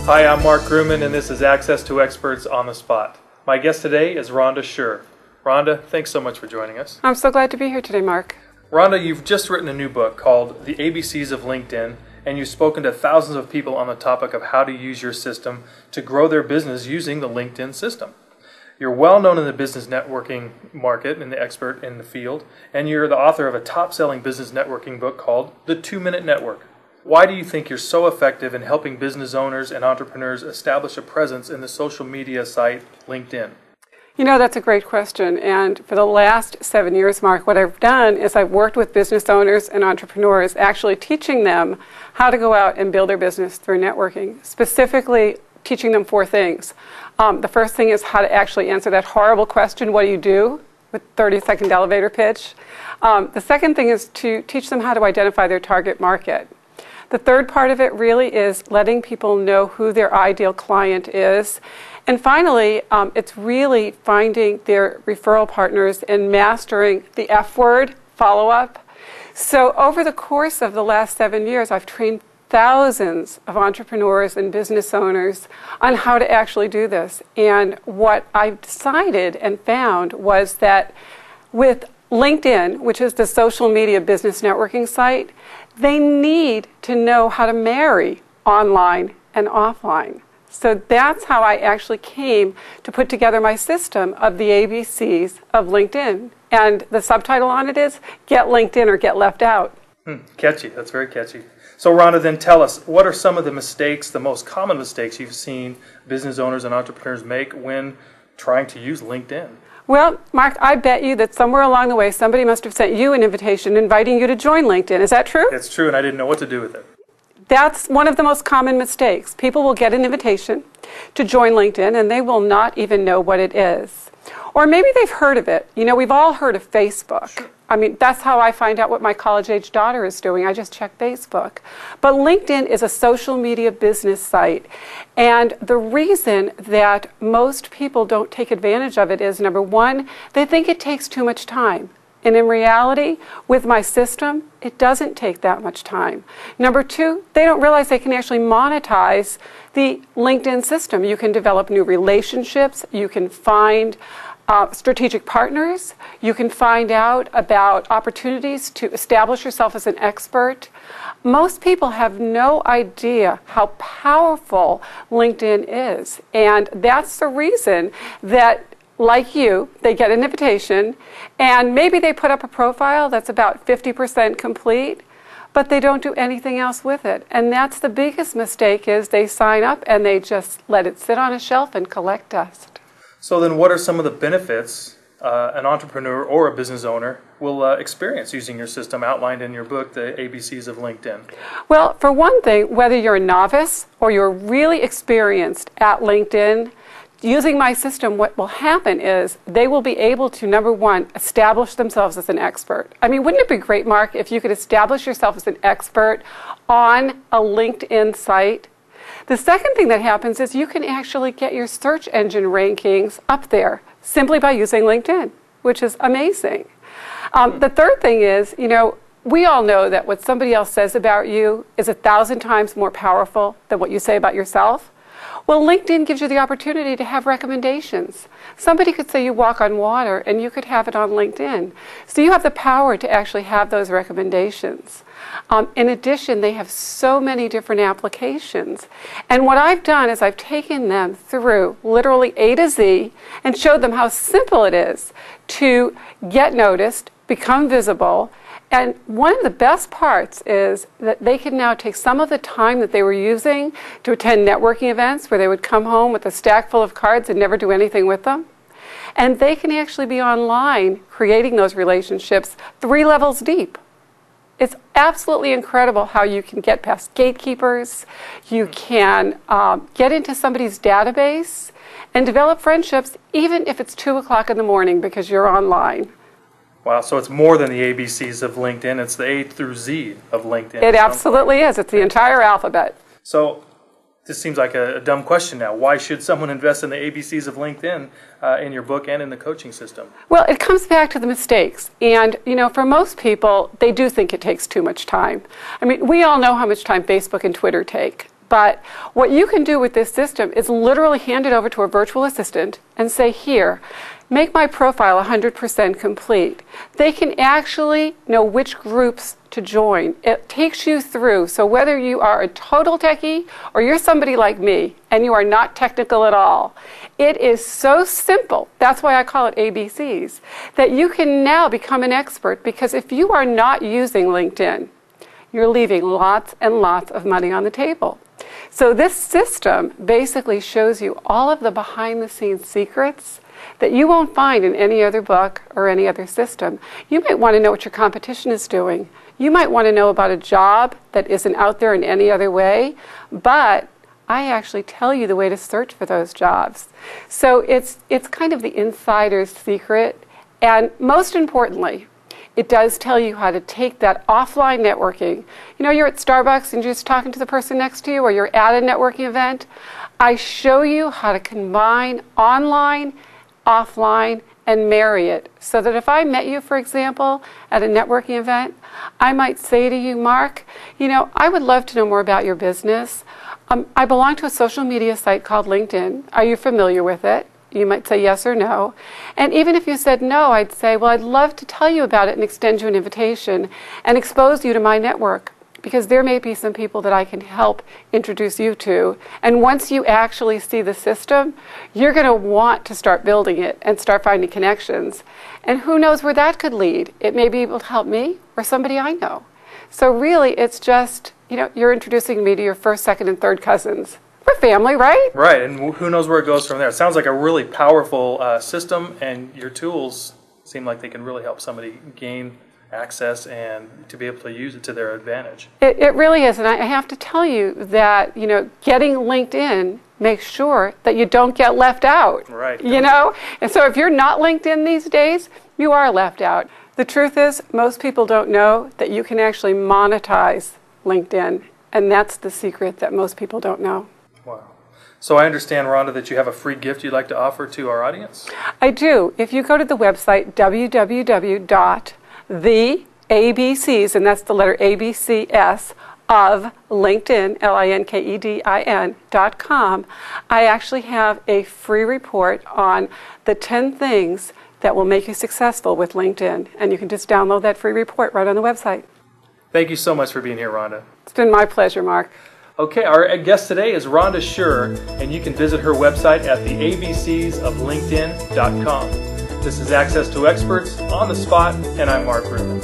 Hi, I'm Mark Grumman, and this is Access to Experts on the Spot. My guest today is Rhonda Sher. Rhonda, thanks so much for joining us. I'm so glad to be here today, Mark. Rhonda, you've just written a new book called The ABCs of LinkedIn, and you've spoken to thousands of people on the topic of how to use your system to grow their business using the LinkedIn system. You're well known in the business networking market and the expert in the field, and you're the author of a top-selling business networking book called The 2-Minute Network. Why do you think you're so effective in helping business owners and entrepreneurs establish a presence in the social media site LinkedIn? You know, that's a great question. And for the last 7 years, Mark, what I've done is I've worked with business owners and entrepreneurs, actually teaching them how to go out and build their business through networking, specifically teaching them 4 things. The first thing is how to actually answer that horrible question, what do you do, with 30-second elevator pitch. The second thing is to teach them how to identify their target market. The third part of it really is letting people know who their ideal client is. And finally, it's really finding their referral partners and mastering the F word, follow-up. So over the course of the last 7 years, I've trained thousands of entrepreneurs and business owners on how to actually do this. And what I've decided and found was that with LinkedIn, which is the social media business networking site, they need to know how to marry online and offline. So that's how I actually came to put together my system of the ABCs of LinkedIn. And the subtitle on it is, Get LinkedIn or Get Left Out. Catchy. That's very catchy. So Rhonda, then tell us, what are some of the mistakes, the most common mistakes you've seen business owners and entrepreneurs make when trying to use LinkedIn? Well, Mark, I bet you that somewhere along the way somebody must have sent you an invitation inviting you to join LinkedIn. Is that true? It's true, and I didn't know what to do with it. That's one of the most common mistakes. People will get an invitation to join LinkedIn and they will not even know what it is. Or maybe they've heard of it. You know, we've all heard of Facebook. Sure. I mean, that's how I find out what my college-age daughter is doing. I just check Facebook. But LinkedIn is a social media business site. And the reason that most people don't take advantage of it is, number one, they think it takes too much time. And in reality, with my system, it doesn't take that much time. Number two, they don't realize they can actually monetize the LinkedIn system. You can develop new relationships. You can find strategic partners. You can find out about opportunities to establish yourself as an expert. Most people have no idea how powerful LinkedIn is. And that's the reason that, like you, they get an invitation and maybe they put up a profile that's about 50% complete, but they don't do anything else with it. And that's the biggest mistake, is they sign up and they just let it sit on a shelf and collect dust. So then what are some of the benefits an entrepreneur or a business owner will experience using your system outlined in your book, The ABCs of LinkedIn? Well, for one thing, whether you're a novice or you're really experienced at LinkedIn, using my system, what will happen is they will be able to, number one, establish themselves as an expert. I mean, wouldn't it be great, Mark, if you could establish yourself as an expert on a LinkedIn site? The second thing that happens is you can actually get your search engine rankings up there simply by using LinkedIn, which is amazing. The third thing is, you know, we all know that what somebody else says about you is 1,000 times more powerful than what you say about yourself. Well, LinkedIn gives you the opportunity to have recommendations. Somebody could say you walk on water, and you could have it on LinkedIn. So you have the power to actually have those recommendations. In addition, they have so many different applications. And what I've done is I've taken them through literally A to Z and showed them how simple it is to get noticed, become visible. And one of the best parts is that they can now take some of the time that they were using to attend networking events where they would come home with a stack full of cards and never do anything with them. And they can actually be online creating those relationships 3 levels deep. It's absolutely incredible how you can get past gatekeepers. You can get into somebody's database and develop friendships even if it's 2 o'clock in the morning because you're online. Wow, so it's more than the ABCs of LinkedIn. It's the A through Z of LinkedIn. It absolutely is. It's the entire alphabet. So this seems like a dumb question now. Why should someone invest in the ABCs of LinkedIn in your book and in the coaching system? Well, it comes back to the mistakes. And, you know, for most people, they do think it takes too much time. I mean, we all know how much time Facebook and Twitter take. But what you can do with this system is literally hand it over to a virtual assistant and say, here, make my profile 100% complete. They can actually know which groups to join. It takes you through. So whether you are a total techie or you're somebody like me and you are not technical at all, it is so simple. That's why I call it ABCs, that you can now become an expert, because if you are not using LinkedIn, you're leaving lots and lots of money on the table. So this system basically shows you all of the behind-the-scenes secrets that you won't find in any other book or any other system. You might want to know what your competition is doing. You might want to know about a job that isn't out there in any other way, but I actually tell you the way to search for those jobs. So it's kind of the insider's secret, and most importantly, it does tell you how to take that offline networking. You know, you're at Starbucks and you're just talking to the person next to you, or you're at a networking event. I show you how to combine online, offline, and marry it, so that if I met you, for example, at a networking event, I might say to you, Mark, you know, I would love to know more about your business. I belong to a social media site called LinkedIn. Are you familiar with it? You might say yes or no. And even if you said no, I'd say, well, I'd love to tell you about it and extend you an invitation and expose you to my network, because there may be some people that I can help introduce you to. And once you actually see the system, you're going to want to start building it and start finding connections. And who knows where that could lead? It may be able to help me or somebody I know. So really, it's just, you know, you're introducing me to your first, second, and third cousins. We're family, right? Right, and who knows where it goes from there. It sounds like a really powerful system, and your tools seem like they can really help somebody gain access and to be able to use it to their advantage. It really is, and I have to tell you that, you know, getting LinkedIn makes sure that you don't get left out. Right. You know? And so if you're not LinkedIn these days, you are left out. The truth is, most people don't know that you can actually monetize LinkedIn, and that's the secret that most people don't know. Wow. So I understand, Rhonda, that you have a free gift you'd like to offer to our audience? I do. If you go to the website www.theabcs, and that's the letter ABCS, of LinkedIn, LinkedIn.com, I actually have a free report on the 10 things that will make you successful with LinkedIn. And you can just download that free report right on the website. Thank you so much for being here, Rhonda. It's been my pleasure, Mark. Okay, our guest today is Rhonda Sher, and you can visit her website at theabcsoflinkedin.com. This is Access to Experts on the Spot, and I'm Mark Rubin.